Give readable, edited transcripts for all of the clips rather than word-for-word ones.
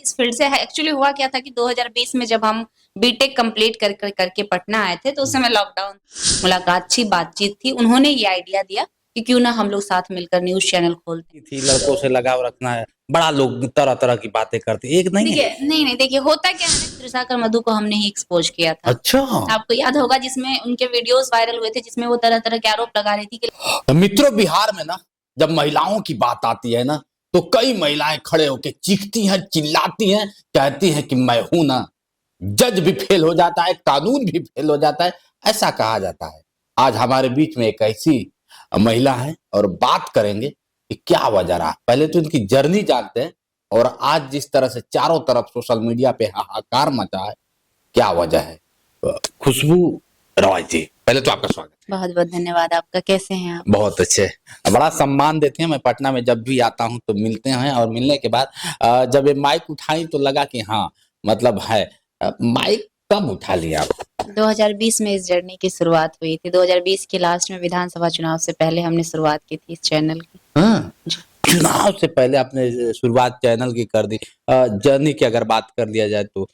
इस फील्ड से। एक्चुअली हुआ क्या था कि 2020 में जब हम बीटेक कंप्लीट करके पटना आए थे, तो उस समय लॉकडाउन, मुलाकात अच्छी बातचीत थी। उन्होंने ये आइडिया दिया कि क्यों ना हम लोग साथ मिलकर न्यूज चैनल खोलते। थी लड़कों से लगाव रखना है, बड़ा लोग तरह तरह की बातें करते, एक नहीं है। देखिए नहीं देखिए, होता क्या है ना, त्रिशाकर मधु को हमने ही एक्सपोज किया था। अच्छा, आपको याद होगा, जिसमें उनके वीडियोस वायरल हुए थे, जिसमें वो तरह तरह के आरोप लगा रही थी कि मित्रों, बिहार में ना जब महिलाओं की बात आती है ना, तो कई महिलाएं खड़े होकर चीखती हैं, चिल्लाती हैं, कहती हैं कि मैं हूं ना। जज भी फेल हो जाता है, कानून भी फेल हो जाता है, ऐसा कहा जाता है। आज हमारे बीच में एक ऐसी महिला है और बात करेंगे कि क्या वजह रहा। पहले तो इनकी जर्नी जानते हैं, और आज जिस तरह से चारों तरफ सोशल मीडिया पे हाहाकार मचा है, क्या वजह है। खुशबू रॉय जी, पहले तो आपका स्वागत। बहुत बहुत धन्यवाद आपका। कैसे हैं आप? बहुत अच्छे, बड़ा सम्मान देते हैं। मैं पटना में जब भी आता हूं तो मिलते हैं, और मिलने के बाद जब ये माइक उठाई तो लगा कि हाँ, मतलब है। माइक कब उठा लिया आप? 2020 में इस जर्नी की शुरुआत हुई थी। 2020 के लास्ट में विधानसभा चुनाव से पहले हमने शुरुआत की थी इस चैनल की। हाँ, चुनाव से पहले आपने शुरुआत चैनल की कर दी। जर्नी की अगर बात कर लिया जाए तो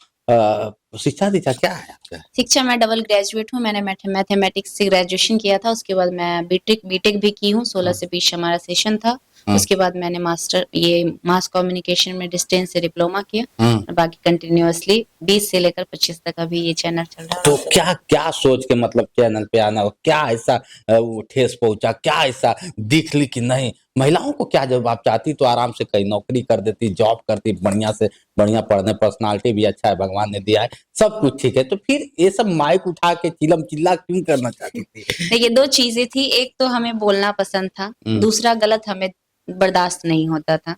शिक्षा दीक्षा क्या है आपका? शिक्षा मैं डबल ग्रेजुएट हूँ। मैंने मैथमेटिक्स से ग्रेजुएशन किया था, उसके बाद मैं बीटेक भी की हूँ। 16 से 20 हमारा सेशन था। उसके बाद मैंने मास्टर मास कम्युनिकेशन में डिस्टेंस से डिप्लोमा किया, और बाकी कंटिन्यूअसली 20 से लेकर 25 तक अभी ये चैनल चल रहा है। तो क्या क्या सोच के मतलब चैनल पे आना, क्या ऐसा वो ठेस पहुंचा, क्या ऐसा दिख ली कि नहीं महिलाओं को क्या, जब आप चाहती तो आराम से कहीं नौकरी कर देती, जॉब करती, बढ़िया से बढ़िया पढ़ने, पर्सनालिटी भी अच्छा है, भगवान ने दिया है, सब कुछ ठीक है, तो फिर ये सब माइक उठा के चिलम चिल्ला क्यों करना चाहती थी? देखिए, 2 चीजें थी। एक तो हमें बोलना पसंद था, दूसरा गलत हमें बर्दाश्त नहीं होता था।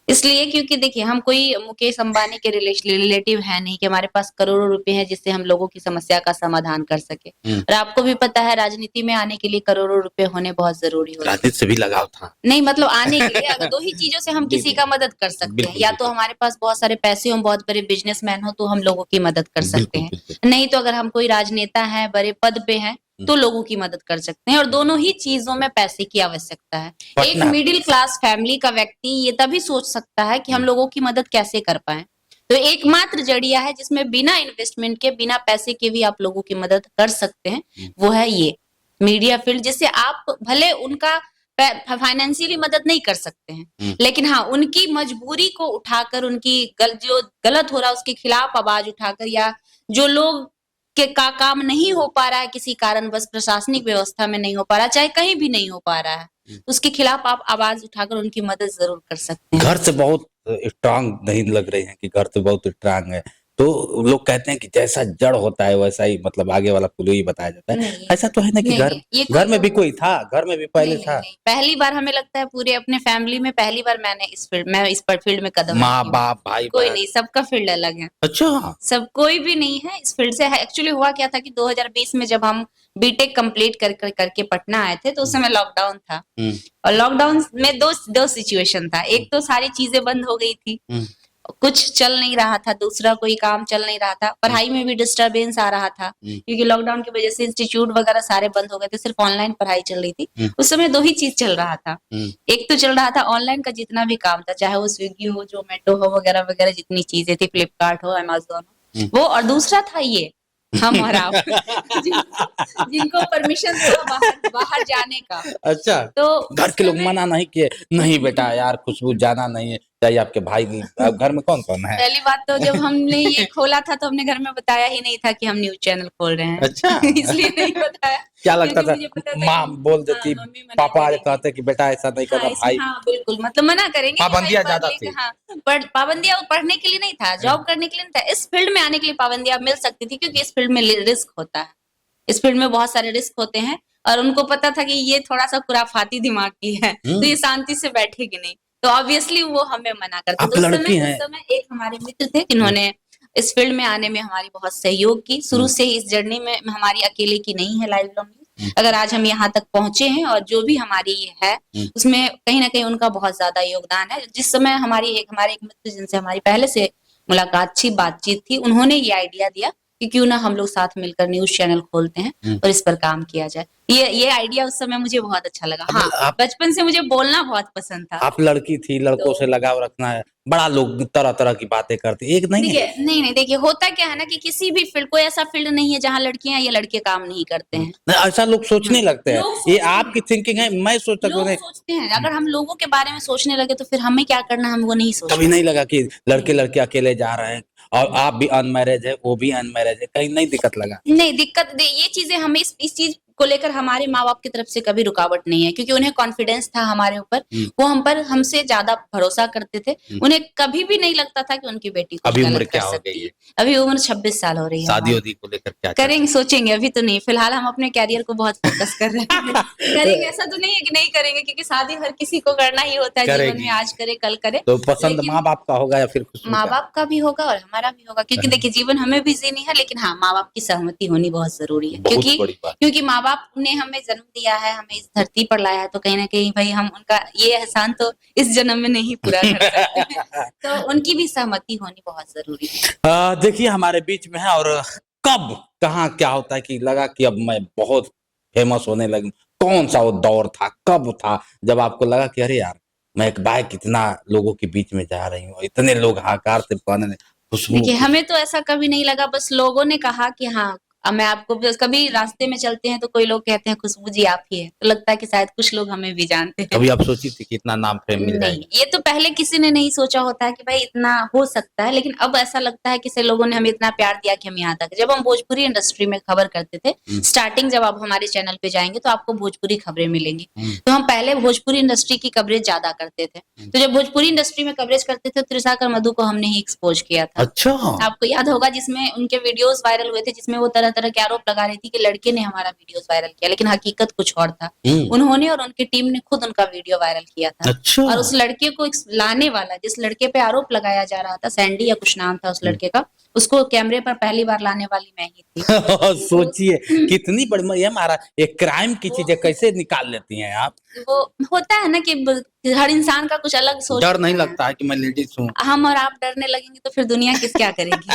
इसलिए क्योंकि देखिए, हम कोई मुकेश अंबानी के रिलेटिव है नहीं कि हमारे पास करोड़ों रुपए हैं जिससे हम लोगों की समस्या का समाधान कर सके। और आपको भी पता है, राजनीति में आने के लिए करोड़ों रुपए होने बहुत जरूरी होते हैं। राजनीति से भी लगाव था? नहीं, मतलब आने के लिए अगर 2 ही चीजों से हम किसी का मदद कर सकते हैं, या तो हमारे पास बहुत सारे पैसे हो, बहुत बड़े बिजनेसमैन हो, तो हम लोगों की मदद कर सकते हैं। नहीं तो अगर हम कोई राजनेता है, बड़े पद पे हैं, तो लोगों की मदद कर सकते हैं। और दोनों ही चीजों में पैसे की आवश्यकता है। एक मिडिल क्लास फैमिली का व्यक्ति ये तभी सोच सकता है कि हम लोगों की मदद कैसे कर पाए। तो एकमात्र जरिया है जिसमें बिना इन्वेस्टमेंट के, बिना पैसे के भी आप लोगों की मदद कर सकते हैं, वो है ये मीडिया फील्ड। जिससे आप भले उनका फाइनेंशियली मदद नहीं कर सकते हैं, लेकिन हाँ, उनकी मजबूरी को उठाकर, उनकी जो गलत हो रहा है उसके खिलाफ आवाज उठाकर, या जो लोग के काम नहीं हो पा रहा है किसी कारण, बस प्रशासनिक व्यवस्था में नहीं हो पा रहा, चाहे कहीं भी नहीं हो पा रहा है, उसके खिलाफ आप आवाज उठाकर उनकी मदद जरूर कर सकते हैं। घर से बहुत स्ट्रांग नहीं लग रहे हैं कि घर से बहुत स्ट्रांग है, तो लोग कहते हैं कि जैसा जड़ होता है वैसा ही मतलब आगे वाला पुल ही बताया जाता है। ऐसा तो है ना कि घर में भी कोई था, घर में भी पहले था? पहली बार हमें लगता है पूरे अपने फैमिली में पहली बार मैंने इस फील्ड में कदम, माँ बाप भाई कोई नहीं, सबका फील्ड अलग है। अच्छा, सब कोई भी नहीं है इस फील्ड से। एक्चुअली हुआ क्या था कि 2020 में जब हम बीटेक कंप्लीट करके पटना आए थे, तो उस समय लॉकडाउन था। और लॉकडाउन में दो सिचुएशन था। एक तो सारी चीजें बंद हो गई थी, कुछ चल नहीं रहा था, दूसरा कोई काम चल नहीं रहा था, पढ़ाई में भी डिस्टरबेंस आ रहा था, क्योंकि लॉकडाउन की वजह से इंस्टीट्यूट वगैरह सारे बंद हो गए थे, सिर्फ ऑनलाइन पढ़ाई चल रही थी। उस समय 2 ही चीज चल रहा था। एक तो चल रहा था ऑनलाइन का जितना भी काम था, चाहे वो स्विगी हो, जोमेटो हो, वगैरह वगैरह जितनी चीजें थी, फ्लिपकार्ट हो, अमेज़न हो, वो। और दूसरा था ये हम और आप जिनको परमिशन था बाहर जाने का। अच्छा, तो घर के लोग मना नहीं किए? नहीं बेटा यार, खुशबू जाना नहीं है, चाहिए आपके भाई की। घर में कौन कौन है? पहली बात तो जब हमने ये खोला था तो हमने घर में बताया ही नहीं था कि हम न्यूज चैनल खोल रहे हैं। अच्छा इसलिए नहीं बताया। क्या लगता था माँ बोल देती, पापा कहते कि बेटा ऐसा नहीं करना भाई? हाँ बिल्कुल, मतलब मना करेंगे, पाबंदियां ज्यादा थी। हाँ, बट पाबंदियां पढ़ने के लिए नहीं था, जॉब करने के लिए नहीं था, इस फील्ड में आने के लिए पाबंदियां मिल सकती थी, क्योंकि इस फील्ड में रिस्क होता है। इस फील्ड में बहुत सारे रिस्क होते हैं, और उनको पता था कि ये थोड़ा सा खुराफाती दिमाग की है, तो ये शांति से बैठेगी नहीं, तो ऑब्वियसली वो हमें मना करते। आप लड़की हैं। उस समय एक हमारे मित्र थे जिन्होंने इस फील्ड में आने में हमारी बहुत सहयोग की। शुरू से ही इस जर्नी में हमारी अकेले की नहीं है लाइव न्यूज। अगर आज हम यहाँ तक पहुंचे हैं और जो भी हमारी है, उसमें कहीं ना कहीं उनका बहुत ज्यादा योगदान है। जिस समय हमारे एक मित्र जिनसे हमारी पहले से मुलाकात अच्छी बातचीत थी, उन्होंने ये आइडिया दिया कि क्यों ना हम लोग साथ मिलकर न्यूज चैनल खोलते हैं और इस पर काम किया जाए। ये आइडिया उस समय मुझे बहुत अच्छा लगा। हाँ, आप बचपन से मुझे बोलना बहुत पसंद था। आप लड़की थी, लड़कों तो से लगाव रखना है, बड़ा लोग तरह तरह की बातें करते, एक नहीं है। देखिए, नहीं देखिए, होता क्या है ना कि किसी भी फील्ड, कोई ऐसा फील्ड नहीं है जहाँ लड़कियां या लड़के काम नहीं करते हैं। नहीं, ऐसा लोग सोचने लगते हैं, लोग ये सोचते आपकी हैं, थिंकिंग है, मैं सोचता लोग हूँ। सोचते हैं। अगर हम लोगों के बारे में सोचने लगे तो फिर हमें क्या करना है, हम वो नहीं कभी सोचते। नहीं लगा कि लड़के लड़के अकेले जा रहे हैं और आप भी अनमैरिज है, वो भी अनमैरिज है, कहीं नहीं दिक्कत लगा? नहीं दिक्कत ये चीजें हमें इस चीज को लेकर हमारे माँ बाप की तरफ से कभी रुकावट नहीं है, क्योंकि उन्हें कॉन्फिडेंस था हमारे ऊपर। वो हम पर हमसे ज्यादा भरोसा करते थे। उन्हें कभी भी नहीं लगता था कि उनकी बेटी कुछ अभी उम्र गलत कर क्या हो सकती गई है। है? अभी उम्र 26 साल हो रही है शादी हमारी। वादी को लेकर क्या चल करेंगे, सोचेंगे, अभी तो नहीं। फिलहाल हम अपने कैरियर को बहुत फोकस कर रहे हैं। करेंगे, ऐसा तो नहीं है कि नहीं करेंगे, क्योंकि शादी हर किसी को करना ही होता है जीवन करेगी? में, आज करे कल करे। तो पसंद लेकिन माँ बाप का होगा या फिर खुशबू माँ का? बाप का भी होगा और हमारा भी होगा, क्योंकि देखिए जीवन हमें भी जीनी है, लेकिन हाँ, माँ बाप की सहमति होनी बहुत जरूरी है। बहुत बड़ी बात। क्योंकि माँ बाप ने हमें जन्म दिया है, हमें इस धरती पर लाया है, तो कहीं ना कहीं भाई हम उनका ये एहसान तो इस जन्म में नहीं पूरा कर सकते। तो उनकी भी सहमति होनी बहुत जरूरी है। देखिए हमारे बीच में है, और कब कहाँ क्या होता है कि लगा कि अब मैं बहुत फेमस होने लगी, कौन सा वो दौर था, कब था जब आपको लगा कि अरे यार मैं एक बाइक इतना लोगों के बीच में जा रही हूँ, इतने लोग हाहाकार से कहने लगे, खुशबू देखिए, हमें तो ऐसा कभी नहीं लगा, बस लोगों ने कहा कि हाँ, अब मैं आपको कभी रास्ते में चलते हैं तो कोई लोग कहते हैं खुशबू जी आप ही है, तो लगता है कि शायद कुछ लोग हमें भी जानते हैं। कभी आप सोची थी कि इतना नाम फेम मिल नहीं, जाएगा? ये तो पहले किसी ने नहीं सोचा होता है कि भाई इतना हो सकता है, लेकिन अब ऐसा लगता है कि से लोगों ने हमें इतना प्यार दिया कि हम यहाँ तक। जब हम भोजपुरी इंडस्ट्री में खबर करते थे, स्टार्टिंग जब आप हमारे चैनल पे जाएंगे तो आपको भोजपुरी खबरें मिलेंगी। तो हम पहले भोजपुरी इंडस्ट्री की कवरेज ज्यादा करते थे। तो जब भोजपुरी इंडस्ट्री में कवरेज करते थे, त्रिशाकर मधु को हमने ही एक्सपोज किया था। अच्छा। आपको याद होगा, जिसमें उनके वीडियोस वायरल हुए थे, जिसमें वो तरह तरह के आरोप लगा रही थी कि लड़के ने हमारा वीडियोस वायरल किया, लेकिन हकीकत कुछ और था। उन्होंने और उनकी टीम ने खुद उनका वीडियो वायरल किया था। अच्छा। और उस लड़के को लाने वाला, जिस लड़के पे आरोप लगाया जा रहा था, सैंडी या कुछ नाम था उस लड़के का, उसको कैमरे पर पहली बार लाने वाली मैं ही थी। सोचिए कितनी बड़ी, ये हमारा एक क्राइम की चीजें कैसे निकाल लेती हैं आप। वो होता है ना कि हर इंसान का कुछ अलग सोच डर नहीं होता है। लगता है कि मैं लेडीज हूँ? हम और आप डरने लगेंगे तो फिर दुनिया किस क्या करेगी।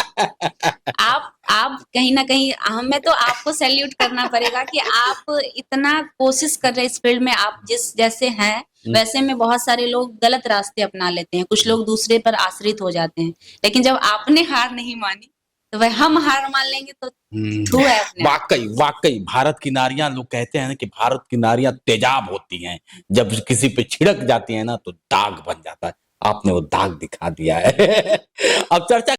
आप कहीं ना कहीं, हमें तो आपको सैल्यूट करना पड़ेगा कि आप इतना कोशिश कर रहे हैं इस फील्ड में। आप जिस जैसे हैं वैसे में बहुत सारे लोग गलत रास्ते अपना लेते हैं, कुछ लोग दूसरे पर आश्रित हो जाते हैं, लेकिन जब आपने हार नहीं मानी तो भाई हम हार मान लेंगे तो छू है अपने आप। वाकई वाकई भारत की नारियां, लोग कहते हैं ना कि भारत की नारियां तेजाब होती हैं, जब किसी पे छिड़क जाती हैं ना तो दाग बन जाता है, आपने वो दाग दिखा दिया है। अब चर्चा